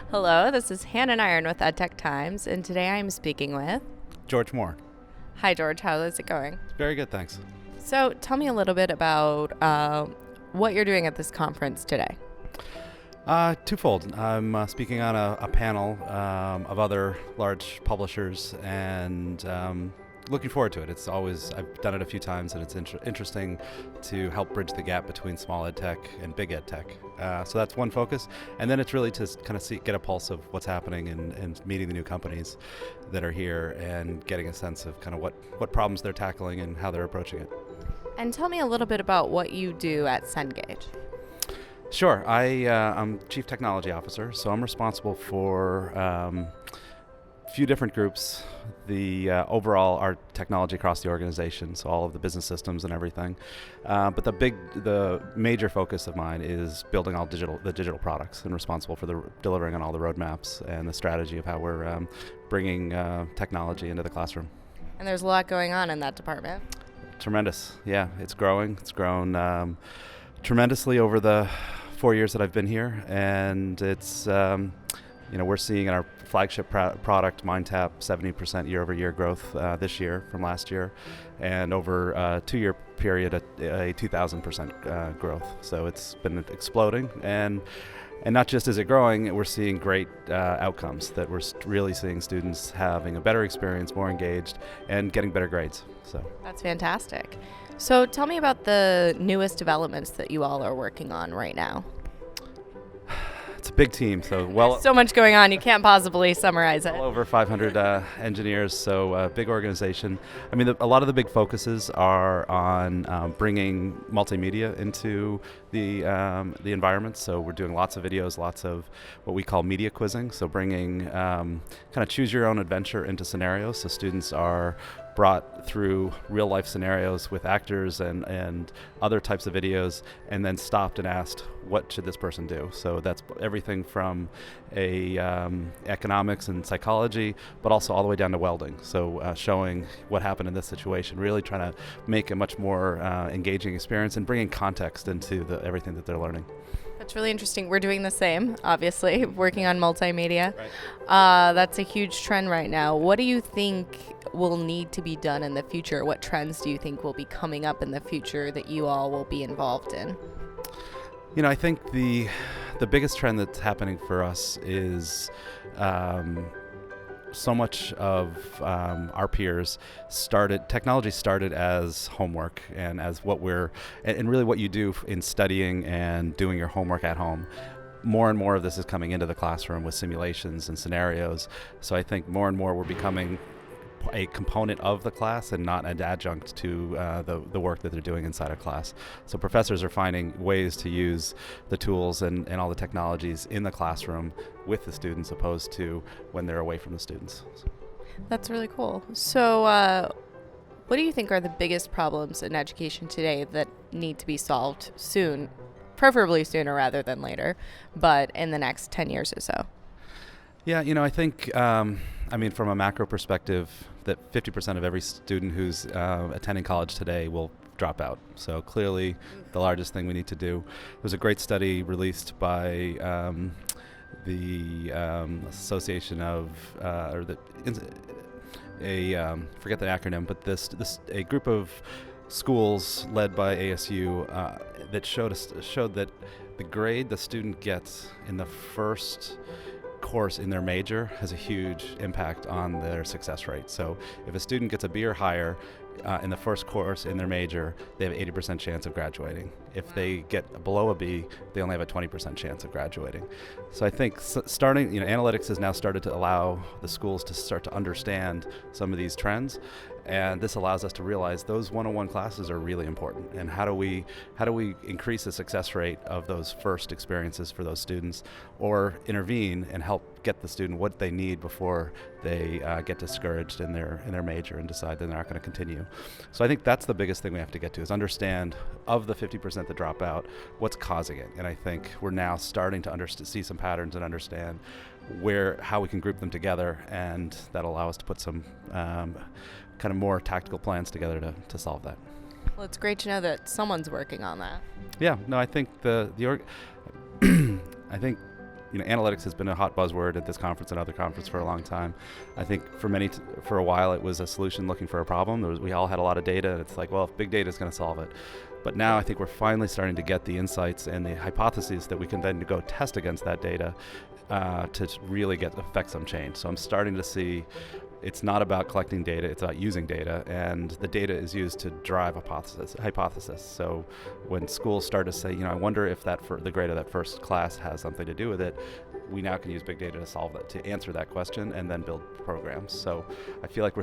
Hello, this is Hannah Iron with EdTech Times, and today I am speaking with. George Moore. Hi, George. How is it going? Very good, thanks. So, tell me a little bit about what you're doing at this conference today. Twofold. I'm speaking on a panel of other large publishers, and looking forward to it. I've done it a few times, and it's interesting to help bridge the gap between small ed tech and big ed tech. So that's one focus, and then it's really to kind of get a pulse of what's happening and meeting the new companies that are here and getting a sense of kind of what problems they're tackling and how they're approaching it. And tell me a little bit about what you do at Cengage. Sure. I'm Chief Technology Officer, so I'm responsible for a few different groups. The overall our technology across the organization, so all of the business systems and everything. But the major focus of mine is building all the digital products, and responsible for delivering on all the roadmaps and the strategy of how we're bringing technology into the classroom. And there's a lot going on in that department. Tremendous. Yeah, it's growing. It's grown tremendously over the 4 years that I've been here, and it's we're seeing in our flagship product, MindTap, 70% year-over-year growth this year from last year, and over a 2-year period, a 2,000% growth. So it's been exploding, and not just is it growing, we're seeing great outcomes, that we're really seeing students having a better experience, more engaged, and getting better grades. So that's fantastic. So tell me about the newest developments that you all are working on right now. It's a big team, so much going on, you can't possibly summarize it. Well over 500 engineers, so big organization. I mean, a lot of the big focuses are on bringing multimedia into the environment. So we're doing lots of videos, lots of what we call media quizzing. So bringing kind of choose your own adventure into scenarios. So students are brought through real life scenarios with actors and other types of videos, and then stopped and asked, what should this person do? So that's everything from economics and psychology, but also all the way down to welding. So showing what happened in this situation, really trying to make a much more engaging experience and bringing context into everything that they're learning. That's really interesting. We're doing the same, obviously, working on multimedia. Right. That's a huge trend right now. What do you think will need to be done in the future? What trends do you think will be coming up in the future that you all will be involved in? I think the biggest trend that's happening for us is so much of our peers technology started as homework and as and really what you do in studying and doing your homework at home. More and more of this is coming into the classroom with simulations and scenarios. So I think more and more we're becoming a component of the class and not an adjunct to the work that they're doing inside a class. So professors are finding ways to use the tools and all the technologies in the classroom with the students, opposed to when they're away from the students. That's really cool. So what do you think are the biggest problems in education today that need to be solved soon, preferably sooner rather than later, but in the next 10 years or so? Yeah, I think, from a macro perspective, that 50% of every student who's attending college today will drop out. So clearly the largest thing we need to do. There was a great study released by the Association of, forget the acronym, but a group of schools led by ASU that showed that the grade the student gets in the first course in their major has a huge impact on their success rate. So if a student gets a B or higher in the first course in their major, they have an 80% chance of graduating. If they get below a B, they only have a 20% chance of graduating. So I think analytics has now started to allow the schools to start to understand some of these trends. And this allows us to realize those one-on-one classes are really important. And how do we increase the success rate of those first experiences for those students, or intervene and help get the student what they need before they get discouraged in their major and decide they're not going to continue. So I think that's the biggest thing we have to get to, is understand, of the 50% that drop out, what's causing it. And I think we're now starting to see some patterns and understand how we can group them together, and that'll allow us to put some kind of more tactical plans together to solve that. Well, it's great to know that someone's working on that. Yeah, no, I think I think analytics has been a hot buzzword at this conference and other conferences for a long time. I think for a while it was a solution looking for a problem. We all had a lot of data, and it's like, well, if big data is going to solve it. But now I think we're finally starting to get the insights and the hypotheses that we can then go test against that data to really affect some change. So I'm starting to see it's not about collecting data, it's about using data, and the data is used to drive hypothesis. So when schools start to say, I wonder if the grade of that first class has something to do with it, we now can use big data to solve that, to answer that question, and then build programs. So I feel like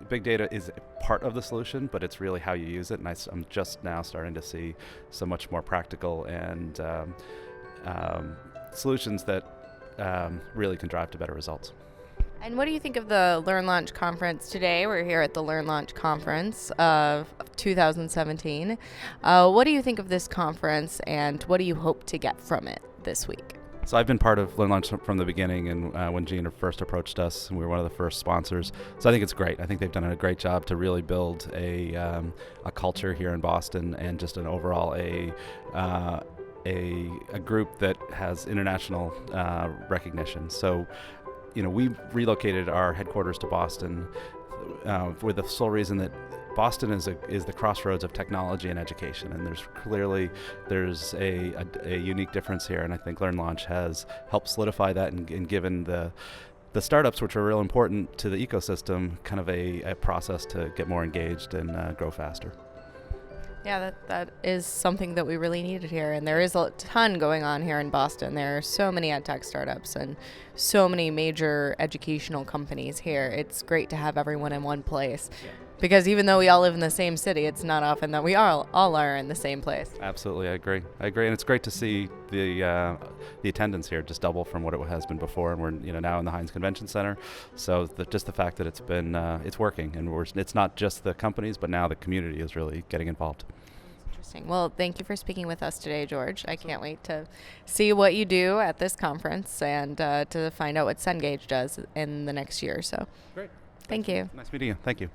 big data is part of the solution, but it's really how you use it, and I'm just now starting to see some much more practical and solutions that really can drive to better results. And what do you think of the Learn Launch Conference today? We're here at the Learn Launch Conference of 2017. What do you think of this conference, and what do you hope to get from it this week? So I've been part of Learn Launch from the beginning, and when Gina first approached us, and we were one of the first sponsors. So I think it's great. I think they've done a great job to really build a culture here in Boston, and just an overall a group that has international recognition. So we relocated our headquarters to Boston with the sole reason that Boston is the crossroads of technology and education, and there's a unique difference here, and I think Learn Launch has helped solidify that and given the startups, which are real important to the ecosystem, kind of a process to get more engaged and grow faster. Yeah, that is something that we really needed here, and there is a ton going on here in Boston. There are so many ed tech startups and so many major educational companies here. It's great to have everyone in one place, because even though we all live in the same city, it's not often that we all are in the same place. Absolutely, I agree, and it's great to see the attendance here just double from what it has been before, and we're now in the Heinz Convention Center. So just the fact that it's working, and it's not just the companies, but now the community is really getting involved. Interesting. Well, thank you for speaking with us today, George. I can't wait to see what you do at this conference and to find out what Cengage does in the next year or so. Great. Thank you. Nice meeting you. Thank you.